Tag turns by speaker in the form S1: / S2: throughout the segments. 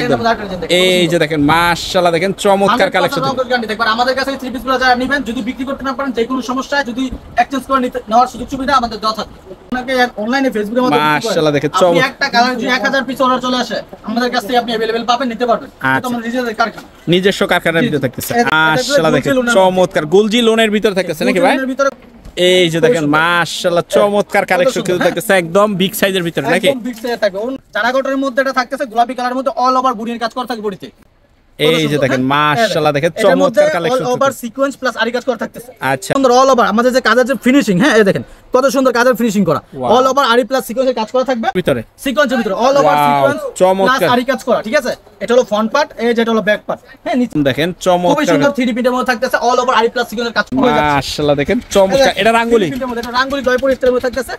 S1: একদম এই যে দেখেন মাশাআল্লাহ দেখেন চমৎকার কালেকশন
S2: দেখবেন আমাদের কাছে থ্রি পিসগুলো যারা নেবেন যদি বিক্রি করতে না পারেন যে কোনো সমস্যায় যদি এক্সচেঞ্জ করে নেওয়ার সুযোগ সুবিধা আমাদের দেওয়া থাকে আপনাকে অনলাইনে ফেসবুকের মধ্যে
S1: মাশাআল্লাহ দেখেন
S2: আপনি একটা কালার যদি 1000 পিস অর্ডার চলে আসে আমাদের কাছ থেকে আপনি अवेलेबल পাবেন নিতে পারবেন এটা আমাদের নিজেদের কারখানা
S1: নিজস্ব কারখানার ভিতরে থাকতেছে মাশাআল্লাহ দেখেন চমৎকার গোলজি লোনের ভিতরে থাকতেছে নাকি ভাই এই যে দেখেন মাশাআল্লাহ চমৎকার কালেকশন কিন্তু থাকতেছে একদম বিগ সাইজের ভিতরে নাকি
S2: একদম বিগ সাইজের থাকবে চারা কটনের মধ্যে এটা থাকতেছে গোলাপি কালারের মধ্যে অল ওভার বুড়ির কাজ করা থাকবে বডিতে
S1: এই যে দেখেন মাশাআল্লাহ দেখেন চমৎকার collection
S2: all over sequence plus আরি কাজ করা থাকতেছে
S1: আচ্ছা
S2: সুন্দর অল ওভার আমাদের যে কাজের যে ফিনিশিং হ্যাঁ এই দেখেন কত সুন্দর কাজের ফিনিশিং করা অল ওভার আরি প্লাস সিকোয়েন্সের কাজ করা থাকবে
S1: ভিতরে
S2: সিকোয়েন্সের ভিতরে অল ওভার সিকোয়েন্স প্লাস আরি কাজ করা ঠিক আছে এটা হলো ফ্রন্ট পার্ট এই যেটা হলো ব্যাক পার্ট হ্যাঁ নিচে
S1: দেখেন চমৎকার
S2: খুব সুন্দর 3D প্রিন্টের মধ্যে থাকতেছে অল ওভার আরি প্লাস সিকোয়েন্সের কাজ করা যাচ্ছে
S1: মাশাআল্লাহ দেখেন চমৎকার এটা রাঙ্গুলি
S2: এটা রাঙ্গুলি জয়পুর স্টাইলের মধ্যে থাকতেছে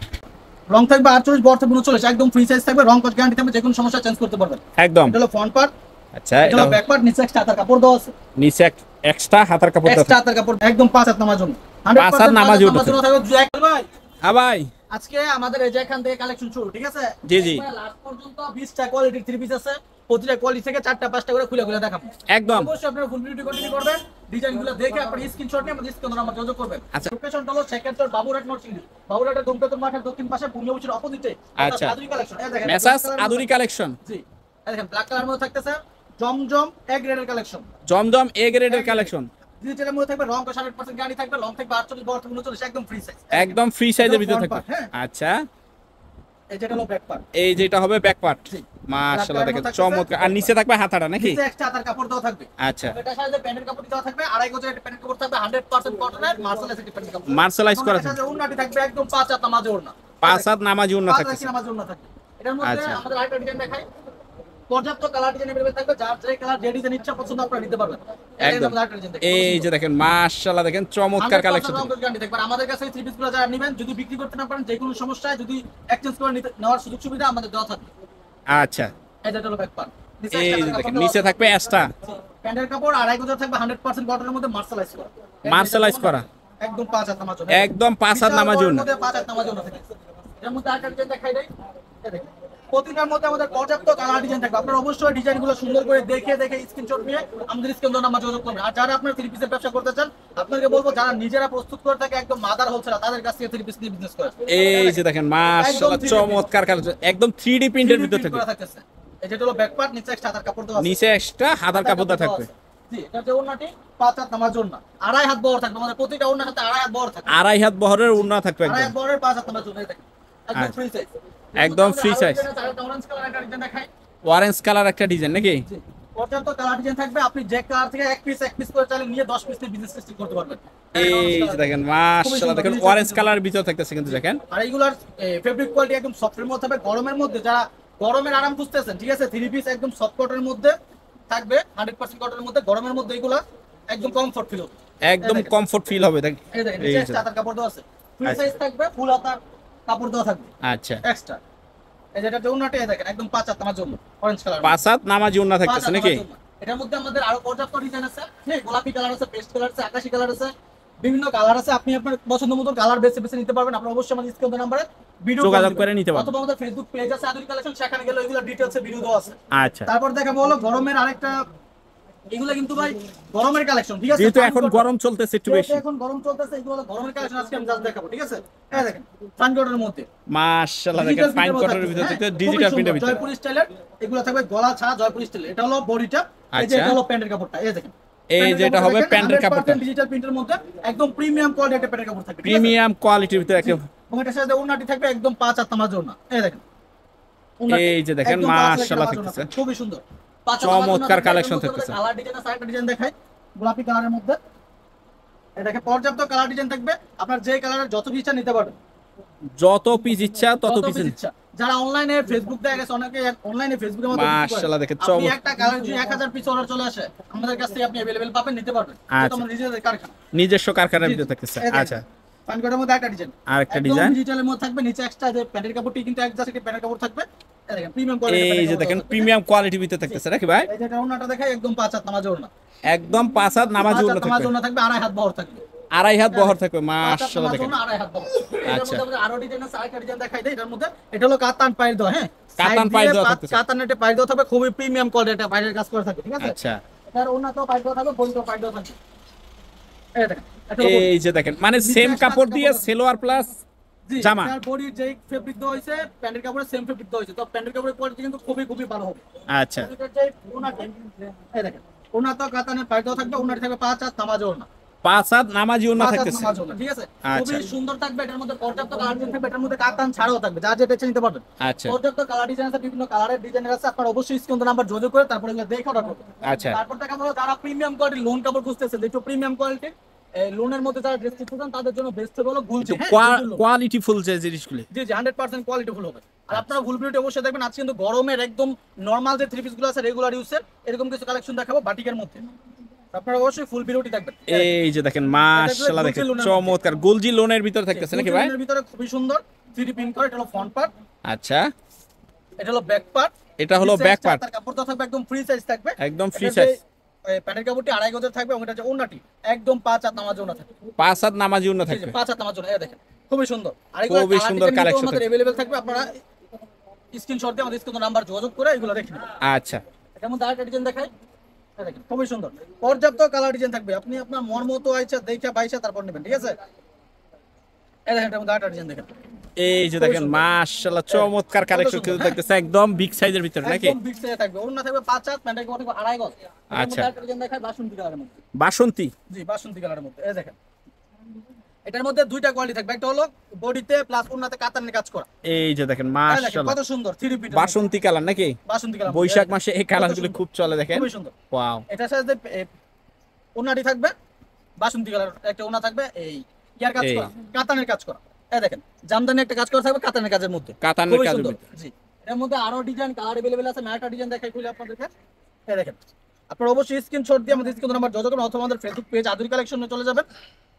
S2: রং থাকবে 48 বড় থাকবে 39 একদম ফ্রি সাইজ থাকবে রং কস গ্যারান্টি থাকবে যে কোনো সমস্যা চেঞ্জ করতে পারবেন
S1: একদম
S2: এটা হলো ফ্রন্ট পার্ট
S1: আচ্ছা
S2: এটা ব্যাক পার্ট নিচে এক্সট্রা হাতার কাপড় দেওয়া আছে
S1: নিচে এক্সট্রা হাতার কাপড় দেওয়া
S2: এক্সট্রা হাতার কাপড় একদম 5 হাত নামার জন্য
S1: 100% নামাজ
S2: থাকবে ভাই
S1: হ্যাঁ ভাই
S2: আজকে আমাদের এই যে এখান থেকে কালেকশন শুরু ঠিক আছে
S1: জি জি
S2: লাস্ট পর্যন্ত 20টা কোয়ালিটির থ্রি পিস আছে প্রতিটা কোয়ালিটি থেকে 4টা 5টা করে খুলে খুলে দেখাবো
S1: একদম
S2: অবশ্যই আপনারা ফুল ভিডিও কন্টিনিউ করবেন ডিজাইনগুলো দেখে আপনারা স্ক্রিনশট নিয়ে আমাদের স্ক্রিনে নাম্বার যোগাযোগ করবেন
S1: আচ্ছা
S2: লোকেশনটা হলো সেকেন্ডার বাবুরহাট নরসিংদী বাবুরহাটের দমকতর মাঠের দক্ষিণ পাশে পুণ্য উচির অপোজিটে
S1: আচ্ছা
S2: আদুরি কালেকশন এই দেখেন
S1: মেসাজ আদুরি কালেকশন
S2: জি এই দেখেন ব্ল্যাক কালার মধ্যে থাকতেছে জমজম এ গ্রেডের কালেকশন
S1: জমজম এ গ্রেডের কালেকশন
S2: ডিজিটালের মধ্যে থাকবে রং 100% গ্যারান্টি থাকবে লং থাকবে 48 বড় থেকে 39 একদম ফ্রি সাইজ
S1: একদম ফ্রি সাইজের ভিতরে থাকবে আচ্ছা
S2: এই যেটা হলো ব্যাক পার্ট
S1: এই যেটা হবে ব্যাক পার্ট মাশাআল্লাহ দেখেন চমৎকার আর নিচে থাকবে হাতাটা নাকি
S2: নিচে এক্সট্রা হাতার কাপড় দেওয়া থাকবে
S1: আচ্ছা
S2: এটা সাথে প্যান্টের কাপড় দেওয়া থাকবে আড়াই গজের একটা প্যান্টের কাপড় থাকবে 100% কটনের মার্শালাইজ একটা প্যান্টের কাপড়
S1: মার্শালাইজ করা
S2: থাকবে ওন্নাটি থাকবে একদম 5 হাত নামাজে ওন্না
S1: 5 হাত নামাজি ওন্না থাকবে
S2: নামাজে ওন্না থাকবে এটার মধ্যে আমাদের আরেকটা ডিজাইন দেখাই পর্যাপ্ত কালার ডিজাইন अवेलेबल থাকবে যার যে কালার যে ডিজাইন ইচ্ছা পছন্দ আপনারা নিতে পারবেন
S1: একদম এই যে দেখেন মাশাআল্লাহ দেখেন চমৎকার কালেকশন
S2: দেখবেন আমাদের কাছে থ্রি পিসগুলো যারা নেবেন যদি বিক্রি করতে না পারেন যে কোনো সমস্যায় যদি এক্সচেঞ্জ করে নেওয়ার সুযোগ সুবিধা আমাদের দেওয়া থাকবে
S1: আচ্ছা
S2: এটা হলো ব্যাক পার্ট
S1: এই যে দেখেন নিচে থাকবে এক্সট্রা
S2: প্যান্টের কাপড় আড়াই গজ থাকবে 100% কটনের মধ্যে
S1: মার্শালাইজ করা
S2: একদম 5 হাত নামাজ
S1: একদম 5 হাত নামাজ জন্য
S2: 5 হাত নামাজ জন্য থাকে এর মধ্যে আরেকটা ডিজাইন দেখাই দেই এই দেখেন প্রতিটার মধ্যে আমাদের পর্যাপ্ত কালার ডিজাইন থাকবে আপনারা অবশ্যই ডিজাইনগুলো সুন্দর করে দেখে দেখে স্ক্রিনশট নিয়ে আমাদের স্ক্রিনে নাম্বার যোগাযোগ করবেন আর যারা আপনারা থ্রি পিসের ব্যবসা করতে চান আপনাকে বলবো যারা নিজেরা প্রস্তুত করে থাকে একদম মাদার হোলসেলার তাদের কাছ থেকে থ্রি পিস নিয়ে বিজনেস করে
S1: এই যে দেখেন মাশাআল্লাহ চমৎকার কালেকশন একদম 3D প্রিন্টের ভিতর থাকবে
S2: এই যেটা হলো ব্যাক পার্ট নিচে এক্সট্রা হাতার কাপড় দেওয়া আছে
S1: নিচে এক্সট্রা হাতার কাপড় দেওয়া থাকবে
S2: জি এটা যে ওন্নাটি 5 হাত নামাজ জন্য আড়াই হাত বড় থাকবে আমাদের প্রতিটা ওন্নার সাথে আড়াই হাত বড় থাকবে
S1: আড়াই হাত বহরের ওন্না থাকবে
S2: আড়াই
S1: একদম
S2: হাত বড়ের 5 হাত নামাজ জন্য দেখেন একদম ফ্রি সাইজ
S1: একদম ফ্রি সাইজ
S2: অরেঞ্জ কালার একটা ডিজাইন দেখাই
S1: অরেঞ্জ কালার একটা ডিজাইন নাকি
S2: পর্যাপ্ত কালার ডিজাইন থাকবে আপনি যে কালার থেকে এক পিস করে চাইলে নিয়ে 10 পিস বিজনেস স্টার্ট করতে পারবেন
S1: এই যে দেখেন মাশাআল্লাহ দেখেন অরেঞ্জ কালার ভিতর থাকতেছে কিন্তু দেখেন
S2: আর এইগুলার ফেব্রিক কোয়ালিটি একদম সফটের মধ্যে থাকবে গরমের মধ্যে যারা গরমের আরাম খুঁজতেছেন ঠিক আছে থ্রি পিস একদম সফট কটনের মধ্যে থাকবে 100% কটনের মধ্যে গরমের মধ্যে এগুলা একদম কমফর্ট ফিল হবে
S1: একদম কমফর্ট ফিল হবে দেখেন
S2: এই দেখেন নিচে এক্সট্রা হাতার কাপড় দেওয়া আছে ফ্রি সাইজ থাকবে ফুল হাতার কাপড় দেওয়া থাকবে
S1: আচ্ছা
S2: এক্সট্রা এই যেটা ওন্নাটি দেখেন একদম 5 হাত নামার জন্য অরেঞ্জ কালার
S1: 5 হাত নামাজি ওন্না থাকতেছে নাকি
S2: এটার মধ্যে আমাদের আরো পর্যাপ্ত ডিজাইন আছে হ্যাঁ গোলাপি কালার আছে পেস্ট কালার আছে আকাশী কালার আছে বিভিন্ন কালার আছে আপনি আপনার পছন্দ মতো কালার বেছে বেছে নিতে পারবেন আপনারা অবশ্যই আমাদের স্ক্রিনে নাম্বারে ভিডিও
S1: যোগাযোগ করে নিতে পারবেন
S2: অথবা আমাদের ফেসবুক পেজ আছে আদুরি কালেকশন সেখানে গেলে ওইগুলো ডিটেইলসে ভিডিও দেওয়া আছে
S1: আচ্ছা
S2: তারপর দেখাবো হলো গরমের আরেকটা এগুলো কিন্তু ভাই গরমের কালেকশন ঠিক আছে
S1: যেহেতু এখন গরম চলতেছে একটু বেশি
S2: এখন গরম চলতেছে এগুলো গরমের কালেকশন আজকে আমি জাস্ট দেখাবো ঠিক আছে এই দেখেন ফান কটনের মধ্যে
S1: মাশাআল্লাহ দেখেন ফাইন কটনের ভিতর থেকে ডিজিটাল প্রিন্টের ভিতর
S2: জয়পুর স্টাইলের এগুলো থাকবে গলা ছাড়া জয়পুর স্টাইল এটা হলো বডিটা এই যে এটা হলো প্যান্টের কাপড়টা এই দেখেন
S1: এই যেটা হবে প্যান্টের কাপড়টা
S2: ডিজিটাল প্রিন্টের মধ্যে একদম প্রিমিয়াম কোয়ালিটির একটা প্যান্টের কাপড় থাকবে
S1: প্রিমিয়াম কোয়ালিটির ভিতর একদম
S2: এবং এটার সাথে ওন্নাটি থাকবে একদম 5 হাত নামাজ ওন্না এই দেখেন
S1: এই যে দেখেন মাশাআল্লাহ থাকতেছে
S2: খুবই সুন্দর
S1: চমৎকার কালেকশন থাকতেছে
S2: কালার ডিজাইন আছে একটা ডিজাইন দেখাই গোলাপি কালারের মধ্যে এটাকে পর্যাপ্ত কালার ডিজাইন থাকবে আপনার যে কালারের যত ইচ্ছা নিতে পারবেন
S1: যত পিস ইচ্ছা তত পিস
S2: ইচ্ছা যারা অনলাইনে ফেসবুক দেখে গেছে অনেকে অনলাইনে ফেসবুকের মধ্যে
S1: মাশাআল্লাহ দেখেন
S2: আপনি একটা কালার যদি 1000 পিস অর্ডার চলে আসে আমাদের কাছ থেকে আপনি अवेलेबल পাবেন নিতে পারবেন এটা আমাদের নিজস্ব কারখানা
S1: নিজস্ব কারখানার ভিতরে থাকতেছে আচ্ছা
S2: ফান কোটের মধ্যে একটা ডিজাইন
S1: আরেকটা ডিজাইন
S2: ডিজিটালের মধ্যে থাকবে নিচে এক্সট্রা যে প্যান্টের কাপড়টি কিন্তু এক জাস্ট প্যান্টের কাপড় থাকবে দেখেন প্রিমিয়াম কোয়ালিটি
S1: এই যে দেখেন প্রিমিয়াম কোয়ালিটির ভিতরে থাকতেছে নাকি ভাই
S2: এই যেটা ওন্নাটা দেখাই একদম 5 হাত নামাজ ওন্না
S1: একদম 5 হাত নামাজি ওন্না থাকবে
S2: থাকবে আড়াই হাত বহর থাকবে
S1: আড়াই হাত বহর থাকবে,
S2: 5 হাত
S1: মাশাআল্লাহ
S2: নামার
S1: দেখেন।
S2: জন্য আড়াই হাত বহর। এটার
S1: আচ্ছা।
S2: মধ্যে আমাদের আরো ডিজাইন আছে, আরেকটা ডিজাইন দেখাই দেই এটার মধ্যে। এটা হলো কাতান পাইর দেওয়া, হ্যাঁ
S1: কাতান
S2: Side
S1: পাইর
S2: দিয়ে
S1: দেওয়া থাকতেছে।
S2: কাতানেটে পাইর দেওয়া থাকবে, খুবই প্রিমিয়াম কোয়ালিটি, বাইরের কাজ করা থাকবে, ঠিক আছে।
S1: আচ্ছা,
S2: এটার উন্নত পাইর দেওয়া থাকবে, বন্ধ পাইর দেওয়া থাকবে। এই দেখেন, এটা হলো
S1: এই যে দেখেন মানে সেম কাপড় দিয়ে সেলোয়ার প্লাস
S2: জি,
S1: জামা।
S2: এটার বডির যে ফেব্রিক দেওয়া হয়েছে, প্যান্টের কাপড়ের সেম ফেব্রিক দেওয়া হয়েছে, তো প্যান্টের কাপড়ের কোয়ালিটি কিন্তু খুবই খুবই ভালো হবে।
S1: আচ্ছা,
S2: এটার যে ওনাটা, এই দেখেন, ওনাটা কাতানের পাইর দেওয়া থাকবে, ওনাটা থাকবে 5 হাত নামাজ ওড়না।
S1: 5 হাত নামাজি ওড়না থাকতেছে।
S2: ঠিক আছে,
S1: আচ্ছা।
S2: খুবই সুন্দর থাকবে। এটার মধ্যে পর্যাপ্ত কালার ডিজাইন থাকবে, এটার মধ্যে কাতান ছাড়াও থাকবে, যা যেটা নিতে পারবেন।
S1: আচ্ছা,
S2: পর্যাপ্ত কালার ডিজাইন আছে, বিভিন্ন কালারের ডিজাইনের আছে। আপনারা অবশ্যই স্ক্রিন নাম্বার যোগাযোগ করে তারপরে এগুলো দেখে অর্ডার করবেন।
S1: আচ্ছা,
S2: তারপর থেকে আমরা যারা প্রিমিয়াম কোয়ালিটি লোন কাপড় খুঁজতেছে, যেটা প্রিমিয়াম কোয়ালিটি লোনের মধ্যে যারা ড্রেস খুঁজতেছেন তাদের জন্য বেস্ট হলো গুলজি।
S1: কোয়ালিটি ফুল যে জিনিসগুলো।
S2: জি জি 100% কোয়ালিটি ফুল হবে। আর আপনারা ফুল ভিডিওটি অবশ্যই দেখবেন। আজকে কিন্তু গরমের একদম নরমাল যে থ্রি পিস গুলো আছে রেগুলার ইউজের, এরকম কিছু কালেকশন দেখাবো বাটিকের মধ্যে। আপনারা অবশ্যই ফুল ভিডিওটি দেখবেন।
S1: এই যে দেখেন মাশাআল্লাহ দেখেন চমৎকার গোলজি লোনের ভিতর থাকতেছে নাকি ভাই?
S2: লোনের ভিতরে খুবই সুন্দর 3D প্রিন্ট করা। এটা হলো ফ্রন্ট পার্ট,
S1: আচ্ছা,
S2: এটা হলো ব্যাক পার্ট।
S1: এটা হলো ব্যাক পার্ট,
S2: তার কাপড়টা থাকবে একদম ফ্রি সাইজ থাকবে,
S1: একদম ফ্রি সাইজ।
S2: প্যান্টের কাপড়টি 2.5 গজের থাকবে এবং এটা যে ওন্নাটি একদম 5 হাত নামাজ ওন্না থাকবে।
S1: 5 হাত নামাজি ওড়না
S2: জি জি
S1: থাকবে।
S2: 5 হাত নামাজ ওন্না, এই দেখেন খুবই সুন্দর। আর
S1: খুবই সুন্দর কালেকশন
S2: আমাদের अवेलेबल থাকবে, আপনারা স্ক্রিনশট দিয়ে আমাদের স্ক্রিন নাম্বার যোগাযোগ করে এগুলো দেখে নেবেন।
S1: আচ্ছা,
S2: এটার মধ্যে আরেকটা ডিজাইন দেখাই, এই দেখেন খুবই সুন্দর। পর্যাপ্ত কালার ডিজাইন থাকবে, আপনি আপনার মন মতো আইছা দেখে বাইসা তারপর নেবেন, ঠিক আছে। এই দেখেন এটার মধ্যে আরেকটা ডিজাইন দেখেন,
S1: এই যে দেখেন মাশাআল্লাহ চমৎকার কালেকশন কিন্তু থাকতেছে একদম বিগ সাইজের ভিতর নাকি?
S2: একদম বিগ সাইজে থাকবে। ওন্না থাকবে 5 হাত, প্যান্টের কাপড় থাকবে 2.5 গজ।
S1: আচ্ছা।
S2: আরেকটা ডিজাইন দেখাই বাসন্তী কালারের মধ্যে।
S1: বাসন্তী,
S2: জি বাসন্তী কালারের মধ্যে, এই দেখেন এটার মধ্যে দুইটা কোয়ালিটি থাকবে, একটা হলো বডিতে প্লাস ওন্নাতে কাতানের কাজ করা।
S1: এই যে দেখেন
S2: এই দেখেন
S1: মাশাআল্লাহ
S2: কত সুন্দর 3D প্রিন্ট
S1: বাসন্তী কালার নাকি?
S2: বাসন্তী কালার,
S1: বৈশাখ মাসে এই কালারগুলো খুব চলে দেখেন।
S2: খুবই সুন্দর।
S1: ওয়াও,
S2: এটার সাথে ওন্নাটি থাকবে বাসন্তী কালার, একটা ওন্না থাকবে এই ইয়ার কাজ
S1: এই।
S2: করা, কাতানের কাজ করা। এই দেখেন জামদানি একটা কাজ করা থাকবে কাতানের কাজের মধ্যে,
S1: কাতানের
S2: খুবই
S1: কাজের
S2: সুন্দর।
S1: ভিতর।
S2: জি এর মধ্যে আরো ডিজাইন কালার अवेलेबल আছে, না একটা ডিজাইন দেখাই খুলে আপনাদেরকে। এই দেখেন আপনারা অবশ্যই স্ক্রিনশট দিয়ে আমাদের স্ক্রিন নাম্বার যোগাযোগ করুন, অথবা আমাদের ফেসবুক পেজ আদুরি কালেকশনে চলে যাবেন,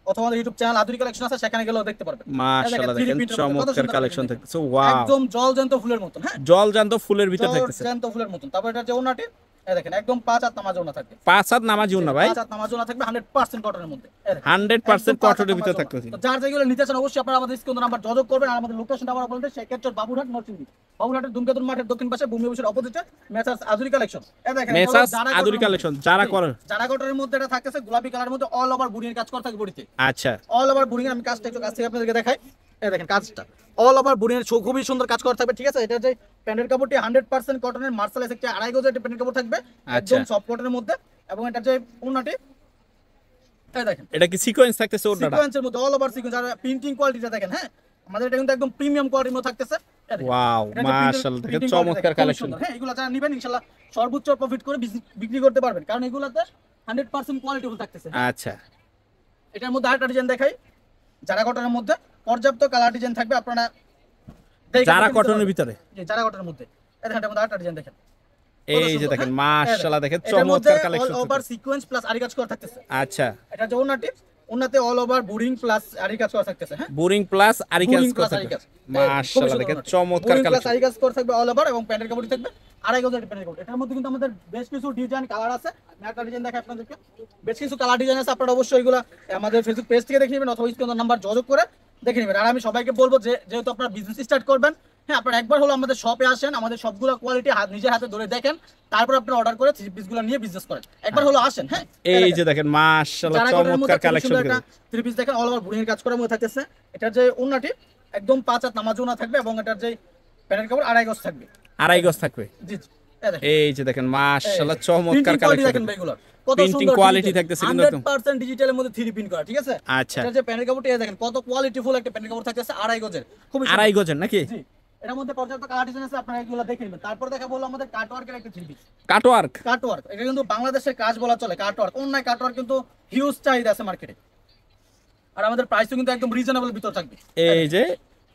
S2: অথবা আমাদের ইউটিউব চ্যানেল আদুরি কালেকশন আছে, সেখানে গেলেও দেখতে পারবেন।
S1: মাশাআল্লাহ
S2: এই 3D
S1: দেখেন
S2: প্রিন্টের মধ্যে কত
S1: চমৎকার
S2: সুন্দর
S1: কালেকশন
S2: দেখেন।
S1: থাকতেছে। ওয়াও,
S2: একদম জলজ্যান্ত ফুলের মতন, হ্যাঁ
S1: জলজান্ত ফুলের ভিতর থাকতেছে।
S2: জলজ্যান্ত ফুলের মতন। তারপর এটা যে ওন্নাটি, এই দেখেন একদম 5 হাত নামাজ ওন্না থাকবে।
S1: 5 হাত নামাজি ওড়না ভাই,
S2: 5 হাত নামাজ ওন্না থাকবে 100% কটনের মধ্যে। এই দেখেন
S1: 100%
S2: একদম 5 হাত
S1: কটনের ভিতর
S2: নামাজ ওন্না।
S1: থাকতেছে।
S2: তো যার যেগুলো নিতে চান অবশ্যই আপনারা আমাদের স্ক্রিন নাম্বার যোগাযোগ করবেন, আর আমাদের লোকেশনটা আমরা বলতে শেখেরচর বাবুরহাট নরসিংদী, বাবুরহাটের দুমকেতুন মাঠের দক্ষিণ পাশে ভূমি অফিসের অপোজিটে মেসার্স আদুরি কালেকশন। এই দেখেন
S1: মেসার্স আদুরি কালেকশন যারা করে।
S2: যারা কটনের মধ্যে এটা থাকতেছে গোলাপি কালারের মধ্যে অল ওভার বুড়ির কাজ করা থাকে বডিতে।
S1: আচ্ছা,
S2: অল ওভার বুড়িং এর আমি কাজটা একটু কাছ থেকে আপনাদেরকে দেখাই। এই দেখেন কাজটা অল ওভার বুড়িং এর খুবই সুন্দর কাজ করা থাকবে, ঠিক আছে। এটা যে প্যান্টের কাপড়টি 100% কটনের মার্শালাইজ একটা 2.5 গজের একটা প্যান্টের কাপড় থাকবে, একদম সফট কটনের মধ্যে। এবং এটা যে ওন্নাটি, এই দেখেন
S1: এটা কি সিকোয়েন্স থাকতেছে ওড়নাটা?
S2: সিকোয়েন্সের মধ্যে অল ওভার সিকোয়েন্স, আর প্রিন্টিং কোয়ালিটিটা দেখেন, হ্যাঁ আমাদের এটা কিন্তু একদম প্রিমিয়াম কোয়ালিটির মধ্যে থাকতেছে। এই দেখেন,
S1: ওয়াও
S2: এটা যে printing-
S1: মাশাআল্লাহ দেখেন
S2: printing
S1: চমৎকার
S2: quality দেখেন, খুবই
S1: কালেকশন।
S2: সুন্দর। হ্যাঁ এগুলো যারা নেবেন ইনশাআল্লাহ সর্বোচ্চ প্রফিট করে বিক্রি করতে পারবেন, কারণ এগুলাতে 100% কোয়ালিটি ফুল থাকতেছে।
S1: আচ্ছা,
S2: এটার মধ্যে আরেকটা ডিজাইন দেখাই, যারা কটনের মধ্যে পর্যাপ্ত কালার ডিজাইন থাকবে, আপনারা
S1: যারা কটনের ভিতরে,
S2: যারা কটনের মধ্যে এই দেখেন এটার মধ্যে আরেকটা ডিজাইন দেখেন,
S1: এই যে দেখেন মাশাআল্লাহ দেখেন
S2: এটার মধ্যে
S1: চমৎকার collection.
S2: All over sequence plus আরি কাজ করা থাকতেছে।
S1: আচ্ছা,
S2: এটা যে ওন্নাতে অল ওভার বোরিং প্লাস আরি কাজ করা থাকতেছে, হ্যাঁ
S1: বোরিং প্লাস আরি কাজ
S2: বোরিং
S1: করা
S2: প্লাস আরি
S1: থাকবে।
S2: কাজ,
S1: মাশাআল্লাহ দেখেন চমৎকার
S2: বোরিং প্লাস
S1: কালেকশন।
S2: আরি কাজ করা থাকবে অল ওভার, এবং প্যান্টের কাপড় থাকবে 2.5 গজের প্যান্টের কাপড়। এটার মধ্যে কিন্তু আমাদের বেশ কিছু ডিজাইন কালার আছে, আমি একটা ডিজাইন দেখাই আপনাদেরকে। বেশ কিছু কালার ডিজাইন আছে, আপনারা অবশ্যই এগুলো আমাদের ফেসবুক পেজ থেকে দেখে নেবেন, অথবা স্ক্রিন নাম্বার যোগাযোগ করে দেখে নেবেন। আর আমি সবাইকে বলবো যে যেহেতু আপনারা বিজনেস স্টার্ট করবেন, হ্যাঁ আপনারা একবার হলো আমাদের শপে আসেন, আমাদের সবগুলো কোয়ালিটি নিজের হাতে ধরে দেখেন, তারপর আপনারা অর্ডার করে থ্রি পিসগুলো নিয়ে বিজনেস করেন। একবার হলো আসেন, হ্যাঁ
S1: এই যে দেখেন মাশাআল্লাহ চমৎকার কালেকশন।
S2: থ্রি পিস দেখেন অল ওভার বুড়ির কাজ করার মধ্যে থাকতেছে। এটার যে ওন্নাটি একদম 5 হাত নামাজ ওন্না থাকবে, এবং এটার যে প্যান্টের কাপড় 2.5 গজ থাকবে।
S1: 2.5 গজ থাকবে।
S2: জি জি
S1: এই যে দেখেন মাশাআল্লাহ চমৎকার কালেকশন।
S2: দেখেন ভাইগুলো কত
S1: প্রিন্টিং
S2: সুন্দর
S1: কোয়ালিটি থাকতেছে কিন্তু একদম
S2: 100% ডিজিটালের মধ্যে 3D প্রিন্ট করা, ঠিক আছে।
S1: আচ্ছা,
S2: এটা যে প্যান্টের কাপড়টা দেখেন কত কোয়ালিটিফুল একটা প্যান্টের কাপড় থাকতেছে 2.5 গজের, খুব
S1: 2.5 গজের নাকি?
S2: জি এর মধ্যে পর্যাপ্ত কালার ডিজাইন আছে, আপনারা এগুলো দেখে নেবেন। তারপর দেখা বললো আমাদের কাটওয়ার্কের একটা থ্রি পিস।
S1: কাটওয়ার্ক,
S2: কাটওয়ার্ক এটা কিন্তু বাংলাদেশের কাজ বলা চলে। কাটওয়ার্ক অনলাইন কাটওয়ার্ক কিন্তু হিউজ চাহিদা আছে মার্কেটে, আর আমাদের প্রাইসও কিন্তু একদম রিজনেবল ভিতর থাকবে।
S1: এই যে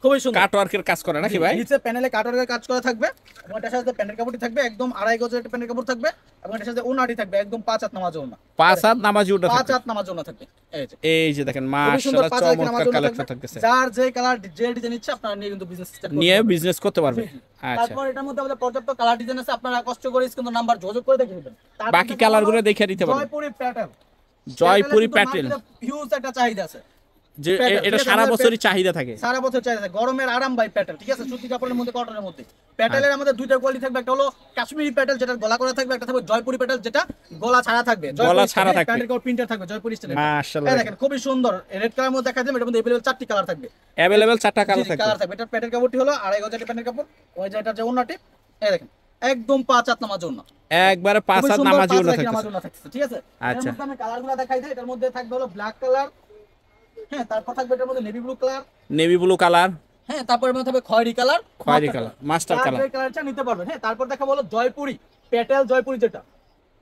S2: খুবই সুন্দর
S1: কাটওয়ার্কের কাজ করে নাকি ভাই?
S2: নিচে প্যানেলে কাটওয়ার্কের কাজ করা থাকবে, এবং এটার সাথে প্যান্টের কাপড়টি থাকবে একদম 2.5 গজের একটা প্যান্টের কাপড় থাকবে, এবং এটার সাথে ওন্নাটি থাকবে একদম 5 হাত নামাজ ওন্না।
S1: 5 হাত নামাজি ওড়না
S2: 5
S1: থাকবে।
S2: হাত নামাজ ওন্না থাকবে।
S1: এই যে দেখেন
S2: খুবই সুন্দর
S1: মাশাআল্লাহ
S2: 5 হাত নামাজ
S1: চমৎকার
S2: ওন্না
S1: কালেকশন
S2: থাকবে।
S1: থাকতেছে।
S2: যার যে কালার যে ডিজাইন ইচ্ছে আপনারা নিয়ে কিন্তু বিজনেস স্টার্ট
S1: নিয়ে বিজনেস করতে পারবে। আচ্ছা,
S2: তারপর এটার মধ্যে আমাদের পর্যাপ্ত কালার ডিজাইন আছে, আপনারা কষ্ট করে স্ক্রিন নাম্বার যোগাযোগ করে দেখে নেবেন।
S1: বাকি কালারগুলো দেখে দিতে পারবেন।
S2: জয়পুরি প্যাটার্ন,
S1: জয়পুরি প্যাটেল
S2: হিউজ একটা চাহিদা আছে,
S1: যে এটা সারা বছরই চাহিদা থাকে,
S2: সারা বছর চাহিদা থাকে। গরমের আরাম ভাই প্যাটেল, ঠিক আছে, সুতি কাপড়ের মধ্যে, কটনের মধ্যে। প্যাটেলের আমাদের দুইটা কোয়ালিটি থাকবে, একটা হলো কাশ্মীরি প্যাটেল যেটা গলা করা থাকবে, একটা থাকবে জয়পুরি প্যাটেল যেটা গলা ছাড়া থাকবে,
S1: গলা ছাড়া থাকবে,
S2: প্যান্টের কাপড় প্রিন্টার থাকবে জয়পুরি স্টাইলে।
S1: মাশাআল্লাহ
S2: দেখেন খুবই সুন্দর, রেড কালার মধ্যে দেখা যাবে, এটার মধ্যে अवेलेबल 4টি কালার থাকবে,
S1: अवेलेबल 4টা কালার
S2: থাকবে। এটা প্যান্টের কাপড়টি হলো 2.5 গজের প্যান্টের কাপড়, ওই যে এটা যে ওন্নাটি, এই দেখেন একদম 5 হাত নামাজ ওন্না,
S1: একবারে 5 হাত নামাজি ওন্না থাকছে,
S2: ঠিক আছে।
S1: আচ্ছা,
S2: এর মধ্যে আমি কালারগুলো দেখাই দিই। এটার মধ্যে থাকবে হলো ব্ল্যাক কালার, হ্যাঁ, তারপর থাকবে এটার মধ্যে নেভি ব্লু কালার, হ্যাঁ, তারপর এর মধ্যে থাকবে খয়েরি কালার,
S1: মাস্টার কালার,
S2: এই কালারটা নিতে পারবেন। হ্যাঁ, তারপর দেখা বলো জয়পুরি প্যাটেল, জয়পুরি যেটা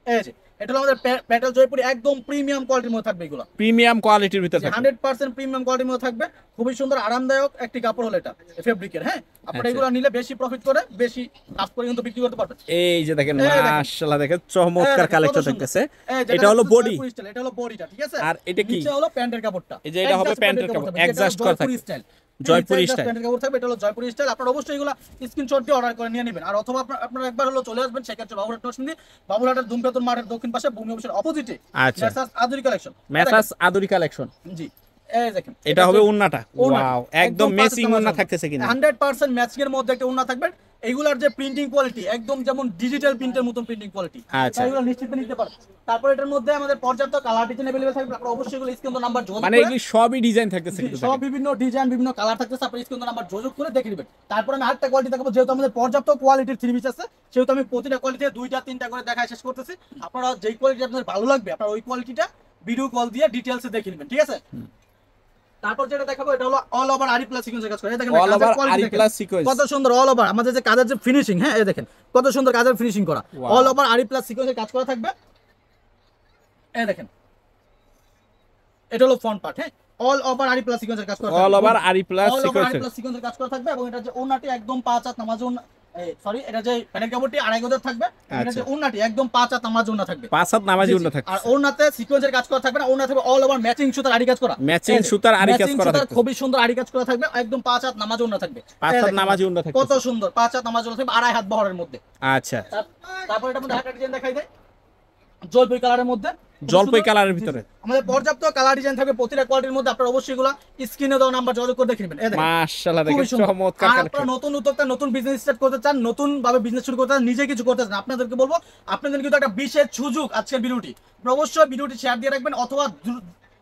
S2: এই যে এটা হলো আমাদের প্যাটেল জয়পুরি, একদম প্রিমিয়াম কোয়ালিটির মধ্যে থাকবে, এগুলো
S1: প্রিমিয়াম কোয়ালিটির ভিতরে থাকবে,
S2: 100% প্রিমিয়াম কোয়ালিটির মধ্যে থাকবে। খুবই সুন্দর আরামদায়ক একটি কাপড় হলো এটা ফেব্রিকের। হ্যাঁ, আপনারা এগুলো নিলে বেশি প্রফিট করে বেশি কাজ করে কিন্তু বিক্রি করতে পারবেন।
S1: এই যে দেখেন মাশাআল্লাহ, দেখেন চমৎকার কালেকশন দেখতেছে। এটা হলো বডি,
S2: এটা হলো বডিটা, ঠিক আছে,
S1: আর এটা কি,
S2: নিচে হলো প্যান্টের কাপড়টা,
S1: এই যে এটা হবে প্যান্টের কাপড়, অ্যাডজাস্ট করা থাকবে, জয়পুরি স্টাইল
S2: প্যান্টের কাপড় থাকবে। এটা হলো জয়পুরি স্টাইল। আপনারা অবশ্যই এগুলো স্ক্রিনশট দিয়ে অর্ডার করে নিয়ে নেবেন। আর অথবা আপনারা একবার হলো চলে আসবেন সেক্ষেত্রে বাবুরহাট নরসিংদী, বাবুরহাটের ধূমকেতুর মাঠের দক্ষিণ পাশে ভূমি অফিসের অপোজিটে messrs Aduri collection,
S1: messrs Aduri collection,
S2: জি। এই দেখেন
S1: এটা হবে ওন্নাটা, ওয়াও, একদম ম্যাচিং ওন্না থাকতেছে কিনা,
S2: 100% ম্যাচিং এর মধ্যে একটা ওন্না থাকবে। এইগুলার যে প্রিন্টিং কোয়ালিটি একদম যেমন ডিজিটাল প্রিন্টের মতন প্রিন্টিং কোয়ালিটি,
S1: আচ্ছা,
S2: এগুলো নিশ্চিত নিতে পারবেন। তারপর এটার মধ্যে আমাদের পর্যাপ্ত কালার ডিজাইন अवेलेबल থাকবে। আপনারা অবশ্যই এগুলো স্ক্রিন নাম্বার যোগাযোগ
S1: মানে এগুলো সবই ডিজাইন থাকতেছে, কিন্তু
S2: সব বিভিন্ন ডিজাইন বিভিন্ন কালার থাকতেছে, আপনারা স্ক্রিন নাম্বার যোগাযোগ করে দেখে নেবেন। তারপর আমি আরেকটা কোয়ালিটি দেখাবো, যেহেতু আমাদের পর্যাপ্ত কোয়ালিটির থ্রি পিস আছে সেহেতু আমি প্রতিটা কোয়ালিটিতে 2টা 3টা করে দেখায় শেষ করতেছি। আপনারা যেই কোয়ালিটি আপনাদের ভালো লাগবে আপনারা ওই কোয়ালিটিটা ভিডিও কল দিয়ে ডিটেইলসে দেখে নেবেন, ঠিক আছে। তারপর যেটা দেখাবো এটা হলো অল ওভার আরি প্লাস সিকোয়েন্সের কাজ করে। এই দেখেন
S1: অল ওভার আরি প্লাস সিকোয়েন্স,
S2: কত সুন্দর অল ওভার আমাদের যে কাজের যে ফিনিশিং, হ্যাঁ, এই দেখেন কত সুন্দর কাজের ফিনিশিং করা, অল ওভার আরি প্লাস সিকোয়েন্সের কাজ করা থাকবে। এই দেখেন এটা হলো ফ্রন্ট পার্ট, হ্যাঁ, অল ওভার আরি প্লাস সিকোয়েন্সের কাজ করা থাকবে,
S1: অল ওভার আরি প্লাস
S2: সিকোয়েন্সের কাজ করা থাকবে। এবং এটা যে ওন্নাটি একদম 5 হাত নামাজ ওন্না, সরি, এটা যে প্যানেল কাপড়টি 2.5 গজের থাকবে, এটা যে ওন্নাটি একদম 5 হাত নামাজ ওন্না থাকবে,
S1: 5 হাত নামাজি ওন্না থাকবে।
S2: আর ওন্নাতে সিকোয়েন্সের কাজ করা থাকবে না, ওন্না থাকবে অল ওভার ম্যাচিং সুতার আরি কাজ করা,
S1: ম্যাচিং সুতার আরি কাজ করা থাকবে,
S2: খুবই সুন্দর আরি কাজ করা থাকবে, একদম 5 হাত নামাজ ওন্না থাকবে,
S1: 5 হাত নামাজি ওন্না থাকবে,
S2: কত সুন্দর 5 হাত নামাজ ওন্না থাকবে 2.5 হাত বহরের মধ্যে।
S1: আচ্ছা,
S2: তারপর এটার মধ্যে একটা ডিজাইন দেখাই দেয় জলপাই কালারের মধ্যে,
S1: জলপাই কালারের ভিতরে
S2: আমাদের পর্যাপ্ত কালার ডিজাইন থাকবে প্রতিটা কোয়ালিটির মধ্যে। আপনারা অবশ্যই এগুলো স্ক্রিনে দেওয়া নাম্বার যোগাযোগ করে দেখে নেবেন। এই দেখেন
S1: মাশাআল্লাহ, দেখেন চমৎকার কালেকশন।
S2: আপনারা নতুন উদ্যোক্তা, নতুন বিজনেস স্টার্ট করতে চান, নতুন ভাবে বিজনেস শুরু করতে চান, নিজে কিছু করতে চান, আপনাদেরকে বলবো আপনাদের কিন্তু একটা বিশেষ সুযোগ আজকের ভিডিওটি। অবশ্যই ভিডিওটি শেয়ার দিয়ে রাখবেন অথবা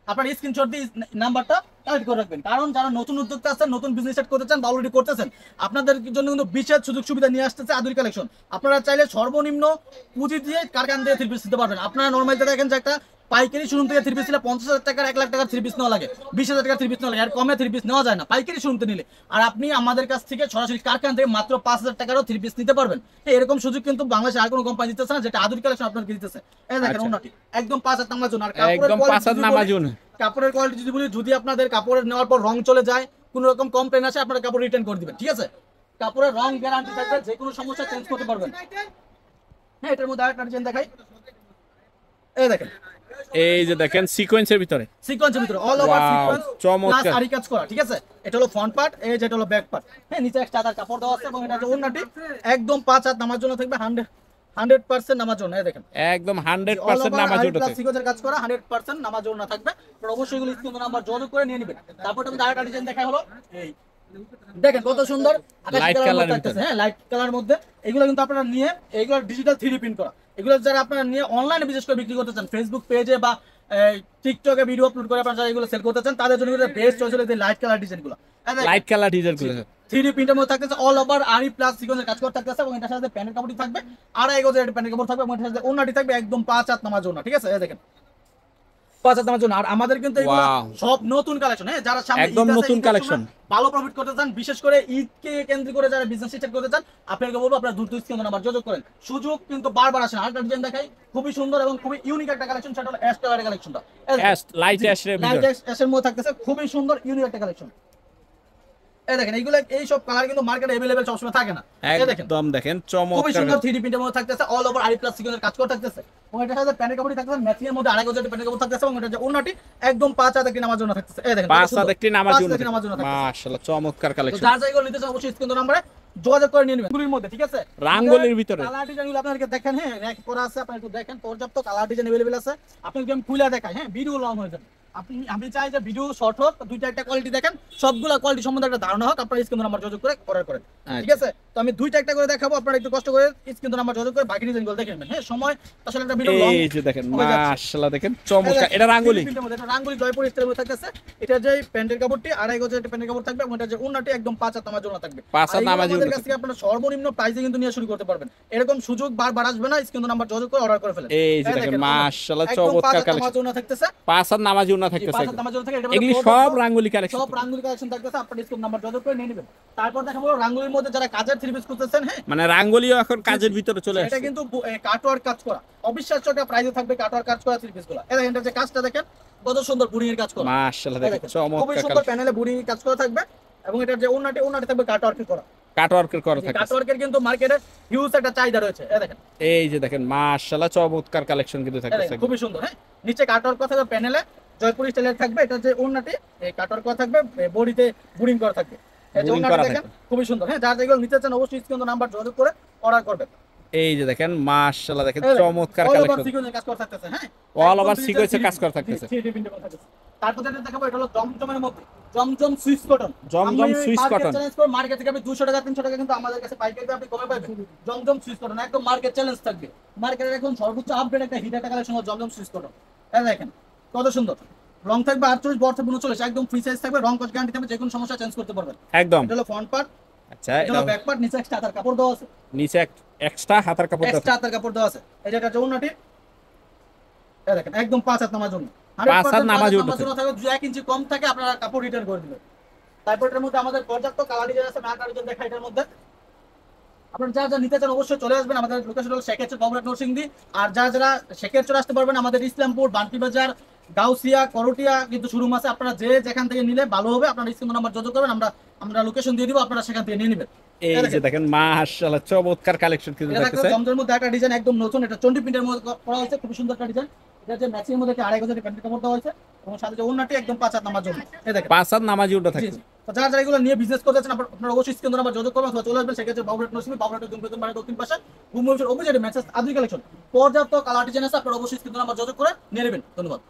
S2: আপনার স্ক্রিনশট দিয়ে নাম্বারটা কালেক্ট করে রাখবেন। কারণ যারা নতুন উদ্যোক্তা আছেন, নতুন বিজনেস স্টার্ট করতে চান বা অলরেডি করতেছেন, আপনাদের জন্য কিন্তু বিশেষ সুযোগ সুবিধা নিয়ে আসতেছে আদুরি কালেকশন। আপনারা চাইলে সর্বনিম্ন পুঁজি দিয়ে কারখানা দিয়ে থ্রি পিস দিতে পারবেন। আপনারা নরমালিতে দেখেন যে একটা পাইকারি শোরুম থেকে থ্রি পিস নিলে 50,000 টাকার 1 লাখ টাকার থ্রি পিস নেওয়া লাগে, 20,000 টাকার থ্রি পিস নেওয়া লাগে, আর কমে থ্রি পিস নেওয়া যায় না পাইকারি শোরুমতে নিলে। আর আপনি আমাদের কাছ থেকে সরাসরি কারখানা থেকে মাত্র 5,000 টাকারও থ্রি পিস নিতে পারবেন। এরকম সুযোগ কিন্তু বাংলাদেশে আর কোনো কোম্পানি দিতেছে না, যেটা আদুরি কালেকশন আপনাদেরকে দিতেছে। এই দেখেন ওনাটি একদম 5 হাত নামার জন্য, আর
S1: একদম 5 হাত নামার জন্য
S2: কাপড়ের কোয়ালিটি যদি বলি, যদি আপনাদের কাপড়ের নেওয়ার পর রং চলে যায়, কোনো রকম কমপ্লেন আসে, আপনারা কাপড় রিটার্ন করে দিবেন, ঠিক আছে। কাপড়ের রং গ্যারান্টি থাকবে, যে কোনো সমস্যা চেঞ্জ করতে পারবেন। হ্যাঁ, এটার মধ্যে আরেকটা ডিজাইন দেখাই, এই দেখেন,
S1: এই যে দেখেন সিকোয়েন্সের ভিতরে
S2: অল ওভার সিকোয়েন্স
S1: চমৎকার
S2: প্লাস আরি কাজ করা, ঠিক আছে। এটা হলো ফ্রন্ট পার্ট, এই যে এটা হলো ব্যাক পার্ট, হ্যাঁ, নিচে একটা চাদর কাপড় দেওয়া আছে, এবং এটা যে ওন্নাটি একদম 5 হাত নামার জন্য থাকবে, 100% নামার জন্য। এই দেখেন
S1: একদম 100% নামাজ জন্য থাকবে,
S2: সিকোয়েন্সের কাজ করা 100% নামাজ জন্য থাকবে। আপনারা অবশ্যই এগুলো স্ক্রিন নাম্বার যোগাযোগ করে নিয়ে নেবেন। তারপর আমি আরেকটা ডিজাইন দেখা হলো, এই দেখেন কত সুন্দর
S1: লাইট কালার
S2: থাকতেছে, হ্যাঁ, লাইট কালার মধ্যে। এগুলো কিন্তু আপনারা নিয়ে এগুলো ডিজিটাল 3D প্রিন্ট করা, এগুলো যারা আপনারা নিয়ে অনলাইনে বিশেষ করে বিক্রি করতে চান, ফেসবুক পেজে বা টিকটকে ভিডিও আপলোড করে আপনারা যারা এগুলো সেল করতে চান, তাদের জন্য বেস্ট চয়েস হলো এই লাইট কালার ডিজাইনগুলো।
S1: লাইট কালার ডিজাইনগুলো
S2: 3D প্রিন্টের মধ্যে থাকতেছে, অল ওভার আরি প্লাস সিকোয়েন্সের কাজ করা থাকতেছে, এবং এটার সাথে প্যানেল কাপড় থাকবে, 2.5 গজের প্যানেল কাপড় থাকবে, এবং এটার সাথে ওন্নাটি থাকবে একদম 5 হাত নামার জন্য, ঠিক আছে। এই দেখেন 5 হাত নামার জন্য। আর আমাদের কিন্তু এগুলো সব নতুন কালেকশন, হ্যাঁ, যারা সামনে
S1: একদম নতুন কালেকশন
S2: ভালো প্রফিট করতে চান, বিশেষ করে ঈদকে কেন্দ্র করে যারা বিজনেস স্টার্ট করতে চান, আপনাকে বলবো আপনারা দ্রুত স্ক্রিনে নাম্বার যোগাযোগ করেন। সুযোগ কিন্তু বারবার আসে না। আরেকটা ডিজাইন দেখাই, খুবই সুন্দর এবং খুবই ইউনিক একটা কালেকশন, সেটা হলো অ্যাশ কালারের কালেকশনটা,
S1: লাইট অ্যাশের
S2: মধ্যে থাকতেছে, খুবই সুন্দর ইউনিক একটা কালেকশন। এই দেখেন এইগুলো এই সব কালার কিন্তু মার্কেটে अवेलेबल সবসময় থাকে না। এই দেখেন
S1: একদম দেখেন চমৎকার,
S2: খুবই সুন্দর 3D প্রিন্টের মধ্যে থাকতেছে, অল ওভার আরি প্লাস সিকোয়েন্সের কাজ করা থাকতেছে, এবং এটার সাথে প্যানেল কাপড় থাকতেছে, ম্যাচিং এর মধ্যে 2.5 গজের প্যানেল কাপড় থাকতেছে, এবং এটা যে ওন্নাটি একদম 5 হাত একটি নামার জন্য থাকতেছে। এই দেখেন
S1: 5 হাত একটি নামার জন্য,
S2: মাশাআল্লাহ
S1: চমৎকার কালেকশন।
S2: যার যাইগুলো নিতে চান অবশ্যই স্ক্রিন নাম্বারে যোগাযোগ করে নিয়ে নেবেন গুলির মধ্যে, ঠিক আছে?
S1: রাঙ্গুলির ভিতরে
S2: কালার ডিজাইনগুলো আপনাদেরকে দেখেন, হ্যাঁ র‍্যাক করা আছে, আপনারা একটু দেখেন, পর্যাপ্ত কালার ডিজাইন अवेलेबल আছে। আপনাকে যদি আমি খুলে দেখাই, হ্যাঁ ভিডিও লং হয়ে যাবে। আমি চাই যে ভিডিও শর্ট হোক, দুইটা একটা কোয়ালিটি দেখেন, সবগুলা কোয়ালিটি সম্বন্ধে একটা ধারণা হোক, আপনারা স্ক্রিন নাম্বার যোগাযোগ করে অর্ডার করেন, ঠিক আছে? তো আমি দুইটা একটা করে দেখাবো, আপনারা একটু কষ্ট করে স্ক্রিন নাম্বার যোগাযোগ করে বাকি ডিজাইনগুলো দেখে নেবেন। হ্যাঁ সময় আসলে একটা ভিডিও লং।
S1: এই যে দেখেন মাশাআল্লাহ, দেখেন চমৎকার। এটা রাঙ্গুলি,
S2: এটা রাঙ্গুলি জয়পুর স্টাইলের মধ্যে থাকতেছে। এটা যে প্যান্টের কাপড়টি 2.5 গজের একটা প্যান্টের কাপড় থাকবে, এবং এটা যে ওন্নাটি একদম 5 হাত নামাজ ওন্না থাকবে।
S1: 5 হাত নামাজি
S2: আমাদের কাছ থেকে আপনারা সর্বনিম্ন প্রাইসে কিন্তু নিয়ে শুরু করতে পারবেন। এরকম সুযোগ বারবার আসবে না, স্ক্রিন নাম্বার যোগাযোগ করে অর্ডার করে ফেলেন।
S1: এই যে দেখেন মাশাআল্লাহ চমৎকার কালেকশন।
S2: 5 হাত নামাজ ওন্না থাকতেছে,
S1: 5 হাত নামাজি ওন্না থাকতেছে,
S2: 5 হাত নামাজ ওন্না থাকে। এটা
S1: এগুলি সব রাঙ্গুলি কালেকশন,
S2: সব রাঙ্গুলি কালেকশন থাকতেছে, আপনারা স্ক্রিন নাম্বার যোগাযোগ করে নিয়ে নেবেন। তারপর দেখাবো রাঙ্গুলির মধ্যে যারা কাজের থ্রি পিস করতেছেন, হ্যাঁ
S1: মানে রাঙ্গুলিও এখন কাজের ভিতরে চলে আসছে।
S2: এটা কিন্তু কাটওয়ার্ক কাজ করা, অবিশ্বাস্য একটা প্রাইসে থাকবে কাটওয়ার্ক কাজ করা থ্রি পিসগুলো। এই দেখেন, এটা যে কাজটা দেখেন কত সুন্দর বুড়িং এর কাজ করা,
S1: মাশাআল্লাহ দেখেন
S2: খুবই
S1: চমৎকার
S2: সুন্দর
S1: কালেকশন।
S2: প্যানেলে বুড়িং এর কাজ করা থাকবে, এবং এটার যে ওন্নাটি থাকবে কাটওয়ার্ক করা।
S1: কাটওয়ার্কের করা থাকে,
S2: কাটওয়ার্কের কিন্তু মার্কেটে হিউজ একটা চাহিদা রয়েছে। এই দেখেন,
S1: এই যে দেখেন মাশাআল্লাহ চমৎকার কালেকশন কিন্তু থাকতেছে,
S2: খুবই সুন্দর। হ্যাঁ নিচে কাটওয়ার্ক করা থাকবে, প্যানেলে জয়পুর স্টাইলের থাকবে। এটা যে ওন্নাটি এই কাটওয়ার্ক করা থাকবে, বডিতে বুড়িং করা থাকবে। এই যে ওন্নাটি দেখেন খুবই সুন্দর। হ্যাঁ যারা যেগুলো নিতে চান অবশ্যই স্ক্রিন নাম্বার যোগাযোগ করে অর্ডার করবেন।
S1: এই যে দেখেন মাশাআল্লাহ, দেখেন চমৎকার
S2: অল ওভার
S1: কালেকশন,
S2: সিকোয়েন্সের কাজ করা থাকতেছে। হ্যাঁ
S1: অল ওভার সিকোয়েন্সের কাজ করা থাকতেছে।
S2: তারপর যেটা দেখাবো, এটা হলো জমজমের মধ্যে জমজম সুইস কটন।
S1: জমজম সুইস কটন
S2: চ্যালেঞ্জ করে মার্কেট থেকে আপনি 200 টাকা 300 টাকা কিন্তু আমাদের কাছে পাইকারি আপনি কমে পাবেন। জমজম সুইস কটন একদম মার্কেট চ্যালেঞ্জ থাকবে। মার্কেটের এখন সর্বোচ্চ আপডেট একটা হিট একটা কালেকশন হলো জমজম সুইস কটন। এই দেখেন কত সুন্দর, রং থাকবে 48 বড় থাকবে 39, একদম ফ্রি সাইজ থাকবে, রং কস গ্যারান্টি থাকবে, যে কোনো সমস্যা চেঞ্জ করতে পারবেন
S1: একদম।
S2: এটা হলো ফ্রন্ট পার্ট,
S1: আচ্ছা
S2: এটা হলো ব্যাক পার্ট, নিচে একটা হাতার কাপড় দেওয়া আছে,
S1: নিচে এক্সট্রা হাতার কাপড় দেওয়া
S2: এক্সট্রা হাতার কাপড় দেওয়া আছে। এই যে এটা ওন্নাটি, এই দেখেন একদম 5 হাত নামার জন্য,
S1: 5 হাত নামাজি ওন্না
S2: থাকবে, 2 ইঞ্চি কম থাকে আপনারা কাপড় রিটার্ন করে দিবেন। তারপর এটার মধ্যে আমাদের পর্যাপ্ত কালার ডিজাইন আছে, ম্যাট ডিজাইন দেখা এটার মধ্যে। আপনারা যারা নিতে চান অবশ্যই চলে আসবেন, আমাদের লোকেশন হলো শেখেরচর বাবুরহাট নরসিংদী। আর যারা শেখেরচর আসতে পারবেন, আমাদের ইসলামপুর, বান্টি বাজার, গাউসিয়া, করটিয়া কিন্তু শোরুম আছে। আপনারা যেখান থেকে নিলে ভালো হবে, আপনারা স্ক্রিন নাম্বার যোগাযোগ করবেন, আমরা লোকেশন দিয়ে দিব, আপনারা সেখান থেকে নিয়ে নেবেন।
S1: এই যে দেখেন মাশাআল্লাহ চমৎকার কালেকশন কিন্তু থাকতেছে।
S2: জমজমের মধ্যে একটা ডিজাইন একদম নতুন, এটা চন্ডি প্রিন্টের মধ্যে করা হয়েছে, খুব সুন্দর একটা ডিজাইন। এটা যে ম্যাচিং এর মধ্যে 2.5 গজের প্যান্টের কাপড় দেওয়া হয়েছে, এবং সাথে যে ওন্নাটি একদম 5 হাত নামার জন্য। এই দেখেন
S1: 5 হাত নামাজি ওন্না থাকে।
S2: তো যারা এগুলো নিয়ে বিজনেস করতে চান, আপনারা অবশ্যই স্ক্রিন নাম্বার যোগাযোগ করবেন, অথবা চলে আসবেন সেক্ষেত্রে বাবুরহাট নরসিংদী, বাবুরহাটের দক্ষিণ পাশে ঘুমোর অপোজিটে ম্যাচেস আদি কালেকশন, পর্যাপ্ত কালার ডিজাইন আছে, আপনারা অবশ্যই স্ক্রিন নাম্বার যোগাযোগ করে নিয়ে নেবেন। ধন্যবাদ।